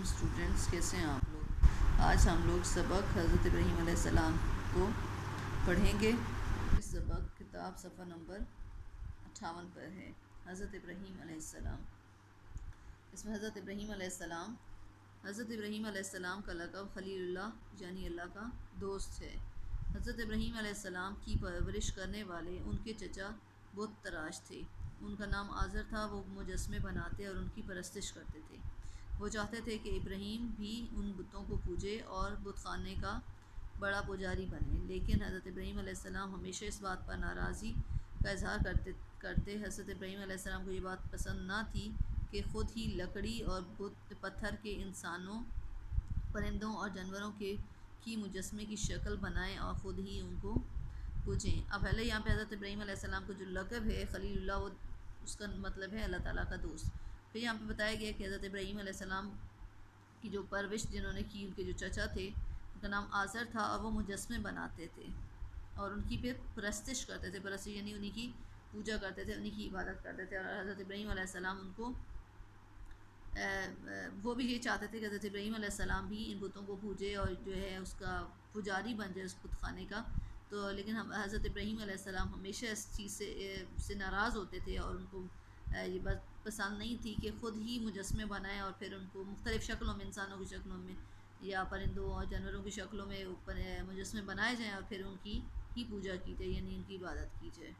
علیکم اسٹوڈنٹس، کیسے ہیں آپ لوگ؟ آج ہم لوگ سبق حضرت ابراہیم علیہ السلام کو پڑھیں گے۔ اس سبق کتاب صفحہ نمبر 58 پر ہے۔ حضرت ابراہیم علیہ السلام، اس میں حضرت ابراہیم علیہ السلام کا لقب خلیل اللہ یعنی اللہ کا دوست ہے۔ حضرت ابراہیم علیہ السلام کی پرورش کرنے والے ان کے چچا بت تراش تھے۔ ان کا نام آزر تھا۔ وہ مجسمے بناتے اور ان کی پرستش کرتے تھے۔ وہ چاہتے تھے کہ ابراہیم بھی ان بتوں کو پوجے اور بت خانے کا بڑا پجاری بنے، لیکن حضرت ابراہیم علیہ السلام ہمیشہ اس بات پر ناراضی کا اظہار کرتے۔ حضرت ابراہیم علیہ السلام کو یہ بات پسند نہ تھی کہ خود ہی لکڑی اور پتھر کے انسانوں، پرندوں اور جانوروں کی مجسمے کی شکل بنائیں اور خود ہی ان کو پوجیں۔ اب پہلے یہاں پہ حضرت ابراہیم علیہ السلام کو جو لقب ہے خلیل اللہ، وہ اس کا مطلب ہے اللہ تعالیٰ کا دوست۔ پھر یہاں پہ بتایا گیا کہ حضرت ابراہیم علیہ السلام کی جو پرورش جنہوں نے کی، ان کے جو چچا تھے ان کا نام آزر تھا، اور وہ مجسمے بناتے تھے اور ان کی پھر پرستش کرتے تھے۔ پرستش یعنی انہی کی پوجا کرتے تھے، انہی کی عبادت کرتے تھے۔ اور حضرت ابراہیم علیہ السلام ان کو وہ بھی یہ چاہتے تھے کہ حضرت ابراہیم علیہ السلام بھی ان بتوں کو پوجے اور جو ہے اس کا پجاری بن جائے اس بت خانے کا۔ تو لیکن حضرت ابراہیم علیہ السلام ہمیشہ اس چیز سے ناراض ہوتے تھے، اور ان کو یہ بات پسند نہیں تھی کہ خود ہی مجسمے بنائیں اور پھر ان کو مختلف شکلوں میں، انسانوں کی شکلوں میں یا پرندوں اور جانوروں کی شکلوں میں مجسمے بنائے جائیں اور پھر ان کی ہی پوجا کی جائے، یعنی ان کی عبادت کی جائے۔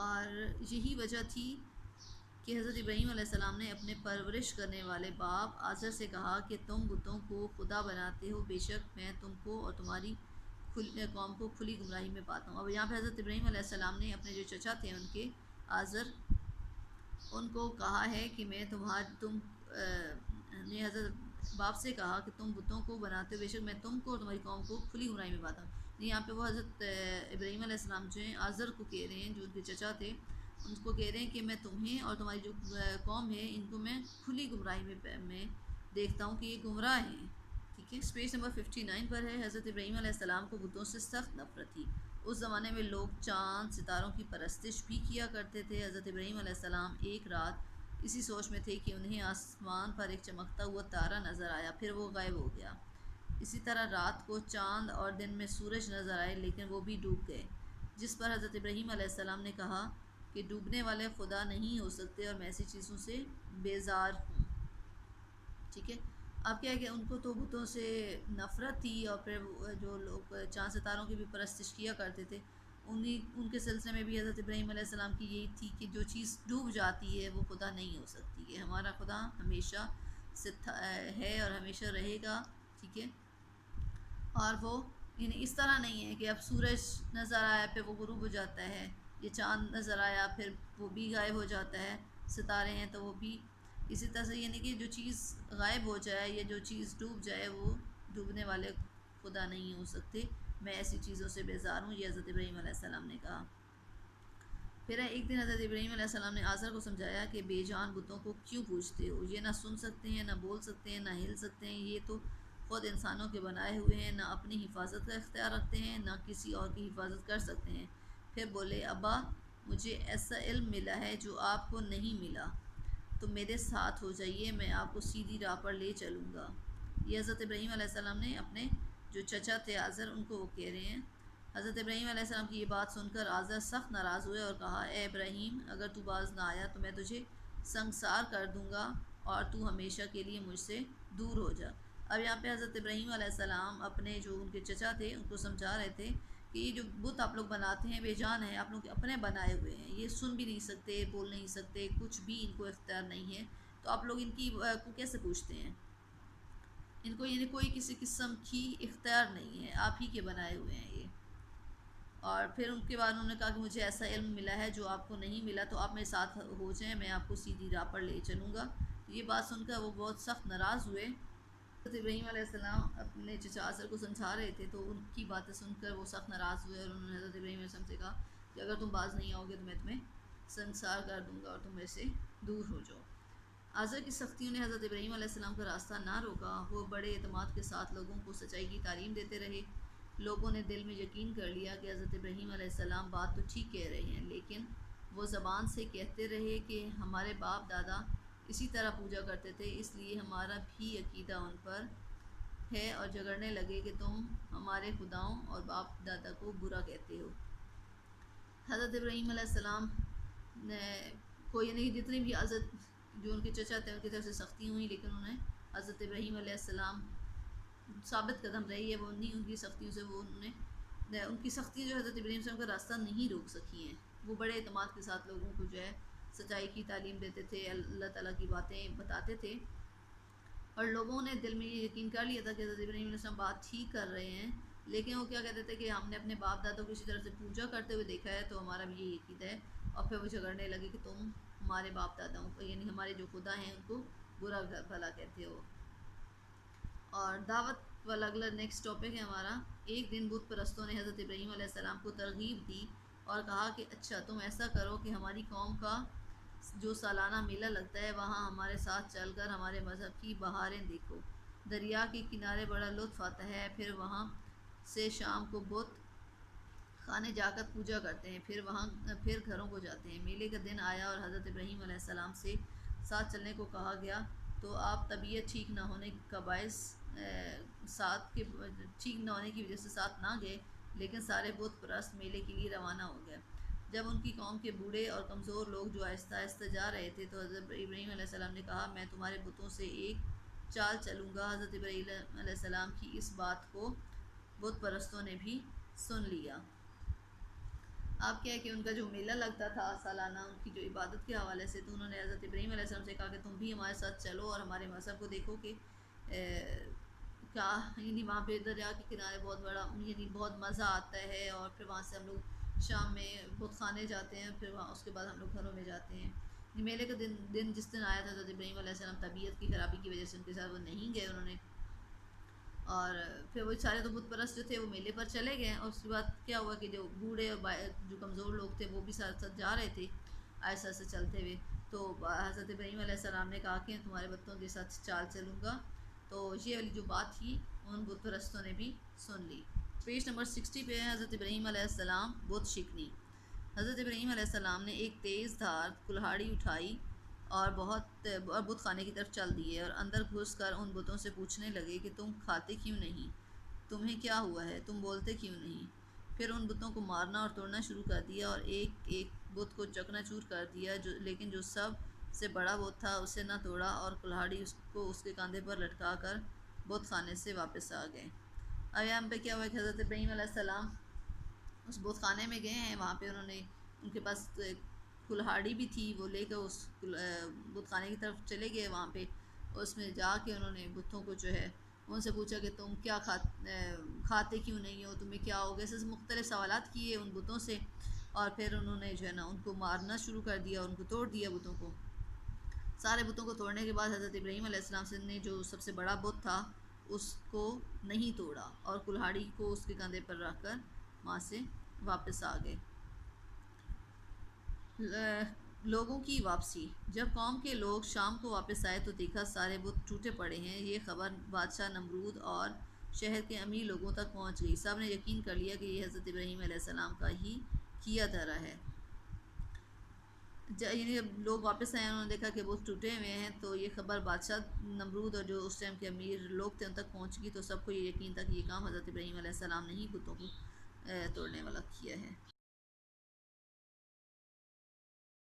اور یہی وجہ تھی کہ حضرت ابراہیم علیہ السلام نے اپنے پرورش کرنے والے باپ آزر سے کہا کہ تم بتوں کو خدا بناتے ہو، بے شک میں تم کو اور تمہاری قوم کو کھلی گمراہی میں پاتا ہوں۔ اب یہاں پہ حضرت ابراہیم علیہ السلام نے اپنے جو چچا تھے ان کے آزر، ان کو کہا ہے کہ نے حضرت باپ سے کہا کہ تم بتوں کو بناتے ہو، بے شک میں تم کو اور تمہاری قوم کو کھلی گمراہی میں پاتا ہوں۔ یہاں پہ وہ حضرت ابراہیم علیہ السلام جو ہیں آزر کو کہہ رہے ہیں، جو ان کے چچا تھے، ان کو کہہ رہے ہیں کہ میں تمہیں اور تمہاری جو قوم ہے ان کو میں کھلی گمراہی میں دیکھتا ہوں کہ یہ گمراہ ہیں۔ ٹھیک ہے، پیج نمبر 59 پر ہے۔ حضرت ابراہیم علیہ السلام کو بتوں سے سخت نفرت تھی۔ اس زمانے میں لوگ چاند ستاروں کی پرستش بھی کیا کرتے تھے۔ حضرت ابراہیم علیہ السلام ایک رات اسی سوچ میں تھے کہ انہیں آسمان پر ایک چمکتا ہوا تارا نظر آیا، پھر وہ غائب ہو گیا۔ اسی طرح رات کو چاند اور دن میں سورج نظر آئے، لیکن وہ بھی ڈوب گئے، جس پر حضرت ابراہیم علیہ السلام نے کہا کہ ڈوبنے والے خدا نہیں ہو سکتے اور میں ایسی چیزوں سے بیزار ہوں۔ ٹھیک ہے، اب کیا ہے کہ ان کو تو بتوں سے نفرت تھی، اور پھر جو لوگ چاند ستاروں کی بھی پرستش کیا کرتے تھے، ان کے سلسلے میں بھی حضرت ابراہیم علیہ السلام کی یہی تھی کہ جو چیز ڈوب جاتی ہے وہ خدا نہیں ہو سکتی ہے۔ ہمارا خدا ہمیشہ ہے اور ہمیشہ رہے گا۔ ٹھیک ہے، اور وہ یعنی اس طرح نہیں ہے کہ اب سورج نظر آیا پھر وہ غروب ہو جاتا ہے، یہ چاند نظر آیا پھر وہ بھی غائب ہو جاتا ہے، ستارے ہیں تو وہ بھی اسی طرح سے، یعنی کہ جو چیز غائب ہو جائے یا جو چیز ڈوب جائے وہ ڈوبنے والے خدا نہیں ہو سکتے، میں ایسی چیزوں سے بیزار ہوں، یہ حضرت ابراہیم علیہ السلام نے کہا۔ پھر ایک دن حضرت ابراہیم علیہ السلام نے آزر کو سمجھایا کہ بے جان بتوں کو کیوں پوجتے ہو؟ یہ نہ سن سکتے ہیں، نہ بول سکتے ہیں، نہ ہل سکتے ہیں، یہ تو خود انسانوں کے بنائے ہوئے ہیں، نہ اپنی حفاظت کا اختیار رکھتے ہیں، نہ کسی اور کی حفاظت کر سکتے ہیں۔ پھر بولے، ابا مجھے ایسا علم ملا ہے جو آپ کو نہیں ملا، تو میرے ساتھ ہو جائیے، میں آپ کو سیدھی راہ پر لے چلوں گا۔ یہ حضرت ابراہیم علیہ السلام نے اپنے جو چچا تھے آزر، ان کو وہ کہہ رہے ہیں۔ حضرت ابراہیم علیہ السلام کی یہ بات سن کر آزر سخت ناراض ہوئے اور کہا، اے ابراہیم، اگر تو باز نہ آیا تو میں تجھے سنگسار کر دوں گا اور تو ہمیشہ کے لیے مجھ سے دور ہو جا۔ اب یہاں پہ حضرت ابراہیم علیہ السلام اپنے جو ان کے چچا تھے ان کو سمجھا رہے تھے کہ یہ جو بت آپ لوگ بناتے ہیں بے جان ہیں، آپ لوگ اپنے بنائے ہوئے ہیں، یہ سن بھی نہیں سکتے، بول نہیں سکتے، کچھ بھی ان کو اختیار نہیں ہے، تو آپ لوگ ان کی کو کیسے پوچھتے ہیں؟ ان کو یعنی کوئی کسی قسم کی اختیار نہیں ہے، آپ ہی کے بنائے ہوئے ہیں یہ۔ اور پھر ان کے بعد انہوں نے کہا کہ مجھے ایسا علم ملا ہے جو آپ کو نہیں ملا، تو آپ میرے ساتھ ہو جائیں، میں آپ کو سیدھی راہ پر لے چلوں گا۔ یہ بات سن کر وہ بہت سخت ناراض ہوئے۔ حضرت ابراہیم علیہ السلام اپنے چچا آزر کو سمجھا رہے تھے، تو ان کی باتیں سن کر وہ سخت ناراض ہوئے، اور انہوں نے حضرت ابراہیم علیہ السلام سے کہا کہ اگر تم باز نہیں آؤ گے تو میں تمہیں سنگسار کر دوں گا اور تم میرے سے دور ہو جاؤ۔ آزر کی سختیوں نے حضرت ابراہیم علیہ السلام کا راستہ نہ روکا، وہ بڑے اعتماد کے ساتھ لوگوں کو سچائی کی تعلیم دیتے رہے۔ لوگوں نے دل میں یقین کر لیا کہ حضرت ابراہیم علیہ السلام بات تو ٹھیک کہہ رہے ہیں، لیکن وہ زبان سے کہتے رہے کہ ہمارے باپ دادا اسی طرح پوجا کرتے تھے، اس لیے ہمارا بھی عقیدہ ان پر ہے اور جھگڑنے لگے کہ تم ہمارے خداؤں اور باپ دادا کو برا کہتے ہو۔ حضرت ابراہیم علیہ السلام نے کو یعنی جتنی بھی حضرت جو ان کے چچا تھے ان کی طرف سے سختی ہوئی، لیکن انہیں حضرت ابراہیم علیہ السلام ثابت قدم رہی ہے، وہ نہیں ان کی سختیوں سے، وہ انہوں نے ان کی سختی جو حضرت ابراہیم سے ان کا راستہ نہیں روک سکی ہیں۔ وہ بڑے اعتماد کے ساتھ لوگوں کو جو ہے سچائی کی تعلیم دیتے تھے، اللہ تعالیٰ کی باتیں بتاتے تھے، اور لوگوں نے دل میں یہ یقین کر لیا تھا کہ حضرت ابراہیم علیہ السلام بات ٹھیک کر رہے ہیں، لیکن وہ کیا کہتے تھے کہ ہم نے اپنے باپ دادوں کو اسی طرح سے پوجا کرتے ہوئے دیکھا ہے، تو ہمارا بھی یہ عقیدہ ہے۔ اور پھر وہ جھگڑنے لگے کہ تم ہمارے باپ داداؤں کو یعنی ہمارے جو خدا ہیں ان کو برا بھلا کہتے ہو۔ اور دعوت والا اگلا نیکسٹ ٹاپک ہے ہمارا۔ ایک دن بت پرستوں نے حضرت ابراہیم علیہ السلام کو ترغیب دی اور کہا کہ اچھا تم ایسا کرو کہ ہماری قوم کا جو سالانہ میلہ لگتا ہے وہاں ہمارے ساتھ چل کر ہمارے مذہب کی بہاریں دیکھو۔ دریا کے کنارے بڑا لطف آتا ہے، پھر وہاں سے شام کو بت خانے جا کر پوجا کرتے ہیں، پھر گھروں کو جاتے ہیں۔ میلے کا دن آیا اور حضرت ابراہیم علیہ السلام سے ساتھ چلنے کو کہا گیا، تو آپ طبیعت ٹھیک نہ ہونے کا باعث ٹھیک نہ ہونے کی وجہ سے ساتھ نہ گئے، لیکن سارے بت پرست میلے کے لیے روانہ ہو گئے۔ جب ان کی قوم کے بوڑھے اور کمزور لوگ جو آہستہ آہستہ جا رہے تھے تو حضرت ابراہیم علیہ السلام نے کہا میں تمہارے بتوں سے ایک چال چلوں گا۔ حضرت ابراہیم علیہ السلام کی اس بات کو بت پرستوں نے بھی سن لیا۔ آپ کیا ہے کہ ان کا جو میلہ لگتا تھا سالانہ ان کی جو عبادت کے حوالے سے، تو انہوں نے حضرت ابراہیم علیہ السلام سے کہا کہ تم بھی ہمارے ساتھ چلو اور ہمارے مذہب کو دیکھو کہ کیا یعنی وہاں پہ دریا کے کنارے بہت بڑا یعنی بہت مزہ آتا ہے، اور پھر وہاں سے ہم لوگ شام میں بت خانے جاتے ہیں، پھر وہاں اس کے بعد ہم لوگ گھروں میں جاتے ہیں۔ میلے کا دن جس دن آیا تھا حضرت ابراہیم علیہ السلام طبیعت کی خرابی کی وجہ سے ان کے ساتھ وہ نہیں گئے انہوں نے، اور پھر وہ سارے تو بت پرست جو تھے وہ میلے پر چلے گئے، اور اس کے بعد کیا ہوا کہ جو بوڑھے اور جو کمزور لوگ تھے وہ بھی ساتھ ساتھ جا رہے تھے آہستہ آہستہ چلتے ہوئے، تو حضرت ابراہیم علیہ السلام نے کہا کہ تمہارے بتوں کے ساتھ چال چلوں گا، تو یہ والی جو بات تھی ان بت پرستوں نے بھی سن لی۔ پیج نمبر 60 پہ ہے حضرت ابراہیم علیہ السلام بت شکنی۔ حضرت ابراہیم علیہ السلام نے ایک تیز دھار کلہاڑی اٹھائی اور بت خانے کی طرف چل دیے، اور اندر گھس کر ان بتوں سے پوچھنے لگے کہ تم کھاتے کیوں نہیں، تمہیں کیا ہوا ہے، تم بولتے کیوں نہیں۔ پھر ان بتوں کو مارنا اور توڑنا شروع کر دیا، اور ایک ایک بت کو چکنا چور کر دیا، لیکن جو سب سے بڑا بت تھا اسے نہ توڑا، اور کلہاڑی اس کے کاندھے پر لٹکا کر بت خانے سے واپس آ گئے۔ اب یہاں پہ کیا ہوا کہ حضرت ابراہیم علیہ السلام اس بت خانے میں گئے ہیں، وہاں پہ انہوں نے ان کے پاس کلہاڑی بھی تھی، وہ لے کر اس بت خانے کی طرف چلے گئے، وہاں پہ اس میں جا کے انہوں نے بتوں کو جو ہے ان سے پوچھا کہ تم کیا کھاتے کیوں نہیں ہو، تمہیں کیا ہو گیا، ایسے مختلف سوالات کیے ان بتوں سے، اور پھر انہوں نے جو ہے نا ان کو مارنا شروع کر دیا، ان کو توڑ دیا بتوں کو۔ سارے بتوں کو توڑنے کے بعد حضرت ابراہیم علیہ السلام نے جو سب سے بڑا بت تھا اس کو نہیں توڑا، اور کلہاڑی کو اس کے کاندھے پر رکھ کر وہاں سے واپس آ گئے۔ لوگوں کی واپسی۔ جب قوم کے لوگ شام کو واپس آئے تو دیکھا سارے بت ٹوٹے پڑے ہیں۔ یہ خبر بادشاہ نمرود اور شہر کے امیر لوگوں تک پہنچ گئی۔ سب نے یقین کر لیا کہ یہ حضرت ابراہیم علیہ السلام کا ہی کیا دھرا ہے۔ یعنی جب لوگ واپس آئے انہوں نے دیکھا کہ بت ٹوٹے ہوئے ہیں، تو یہ خبر بادشاہ نمرود اور جو اس ٹائم کے امیر لوگ تھے ان تک پہنچ گئی، تو سب کو یہ یقین تھا کہ یہ کام حضرت ابراہیم علیہ السلام نے ہی بتوں کو توڑنے والا کیا ہے۔